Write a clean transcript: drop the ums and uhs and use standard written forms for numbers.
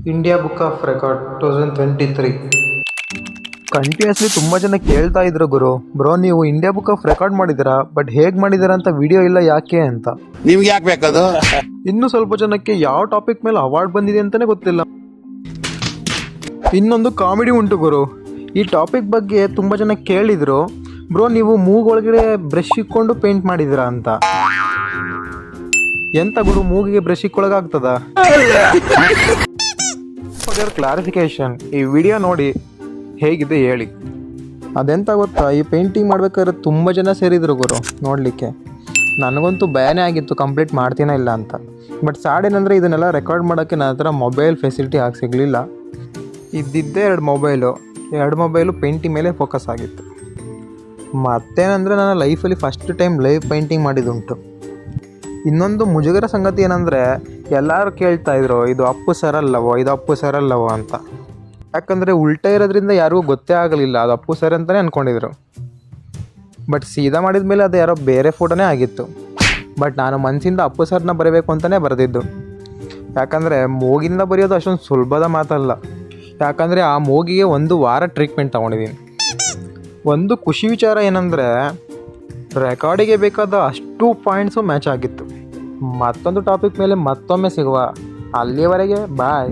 India book of record 2023. Continuously ತುಂಬ ಜನ ಕೇಳ್ತಾ ಇದ್ರು ಬ್ರೋ ನೀವು ಇಂಡಿಯಾ ಬುಕ್ ಆಫ್ ರೆಕಾರ್ಡ್ ಮಾಡಿದ್ದೀರಾ, ಬಟ್ ಹೇಗೆ ಮಾಡಿದ್ದೀರಾ ಅಂತ ವಿಡಿಯೋ ಇಲ್ಲ ಯಾಕೆ ಅಂತ. ನಿಮ್ಗೆ ಯಾಕೆ ಬೇಕದು? ಇನ್ನು ಸ್ವಲ್ಪ ಜನಕ್ಕೆ ಯಾವ ಟಾಪಿಕ್ ಮೇಲೆ ಅವಾರ್ಡ್ ಬಂದಿದೆ ಅಂತಲೇ ಗೊತ್ತಿಲ್ಲ. ಇನ್ನೊಂದು ಕಾಮಿಡಿ ಉಂಟು ಈ ಟಾಪಿಕ್ ಬಗ್ಗೆ ತುಂಬ ಜನ ಕೇಳಿದ್ರು, ಬ್ರೋ ನೀವು ಮೂಗೊಳಗಡೆ ಬ್ರಷ್ ಇಕ್ಕೊಂಡು ಪೇಂಟ್ ಮಾಡಿದ್ದೀರಾ ಅಂತ. ಎಂತ ಮೂಗಿಗೆ ಬ್ರಷ್ ಇಕ್ಕೊಳಗಾಗ್ತದ? ಫಾರ್ ಕ್ಲಾರಿಫಿಕೇಶನ್, ಈ ವಿಡಿಯೋ ನೋಡಿ ಹೇಗಿದೆ ಹೇಳಿ. ಅದೆಂತ ಗೊತ್ತಾ, ಈ ಪೇಂಟಿಂಗ್ ಮಾಡ್ಬೇಕಾದ್ರೆ ತುಂಬ ಜನ ಸೇರಿದ್ರು ನೋಡಲಿಕ್ಕೆ. ನನಗಂತೂ ಭಯನೇ ಆಗಿತ್ತು ಕಂಪ್ಲೀಟ್ ಮಾಡ್ತೀನೋ ಇಲ್ಲ ಅಂತ. ಬಟ್ ಸ್ಯಾಡ್ ಏನಂದರೆ ಇದನ್ನೆಲ್ಲ ರೆಕಾರ್ಡ್ ಮಾಡೋಕ್ಕೆ ನನ್ನ ಹತ್ರ ಮೊಬೈಲ್ ಫೆಸಿಲಿಟಿ ಆಗಿ ಸಿಗಲಿಲ್ಲ. ಇದ್ದಿದ್ದೇ ಎರಡು ಮೊಬೈಲು ಪೇಂಟಿಂಗ್ ಮೇಲೆ ಫೋಕಸ್ ಆಗಿತ್ತು. ಮತ್ತೇನಂದರೆ ನನ್ನ ಲೈಫಲ್ಲಿ ಫಸ್ಟ್ ಟೈಮ್ ಲೈವ್ ಪೇಂಟಿಂಗ್ ಮಾಡಿದ್ದುಂಟು. ಇನ್ನೊಂದು ಮುಜುಗರ ಸಂಗತಿ ಏನಂದರೆ, ಎಲ್ಲರೂ ಕೇಳ್ತಾಯಿದ್ರು ಇದು ಅಪ್ಪು ಸರ್ ಅಲ್ಲವೋ ಅಂತ. ಯಾಕಂದರೆ ಉಲ್ಟಾ ಇರೋದ್ರಿಂದ ಯಾರಿಗೂ ಗೊತ್ತೇ ಆಗಲಿಲ್ಲ ಅದು ಅಪ್ಪು ಸರ್ ಅಂತಲೇ ಅಂದ್ಕೊಂಡಿದ್ರು. ಬಟ್ ಸೀದಾ ಮಾಡಿದ ಮೇಲೆ ಅದು ಯಾರೋ ಬೇರೆ ಫೋಟೋನೇ ಆಗಿತ್ತು. ಬಟ್ ನಾನು ಮನಸ್ಸಿಂದ ಅಪ್ಪು ಸರ್ನ ಬರೀಬೇಕು ಅಂತಲೇ ಬರೆದಿದ್ದು. ಯಾಕಂದರೆ ಮೂಗಿಂದ ಬರೆಯೋದು ಅಷ್ಟೊಂದು ಸುಲಭದ ಮಾತಲ್ಲ. ಯಾಕಂದರೆ ಆ ಮೂಗಿಗೆ 1 ವಾರ ಟ್ರೀಟ್ಮೆಂಟ್ ತೊಗೊಂಡಿದ್ದೀನಿ. ಒಂದು ಖುಷಿ ವಿಚಾರ ಏನಂದರೆ, ರೆಕಾರ್ಡಿಗೆ ಬೇಕಾದ ಅಷ್ಟು ಪಾಯಿಂಟ್ಸು ಮ್ಯಾಚ್ ಆಗಿತ್ತು. ಮತ್ತೊಂದು ಟಾಪಿಕ್ ಮೇಲೆ ಮತ್ತೊಮ್ಮೆ ಸಿಗುವ. ಅಲ್ಲಿಯವರೆಗೆ ಬಾಯ್.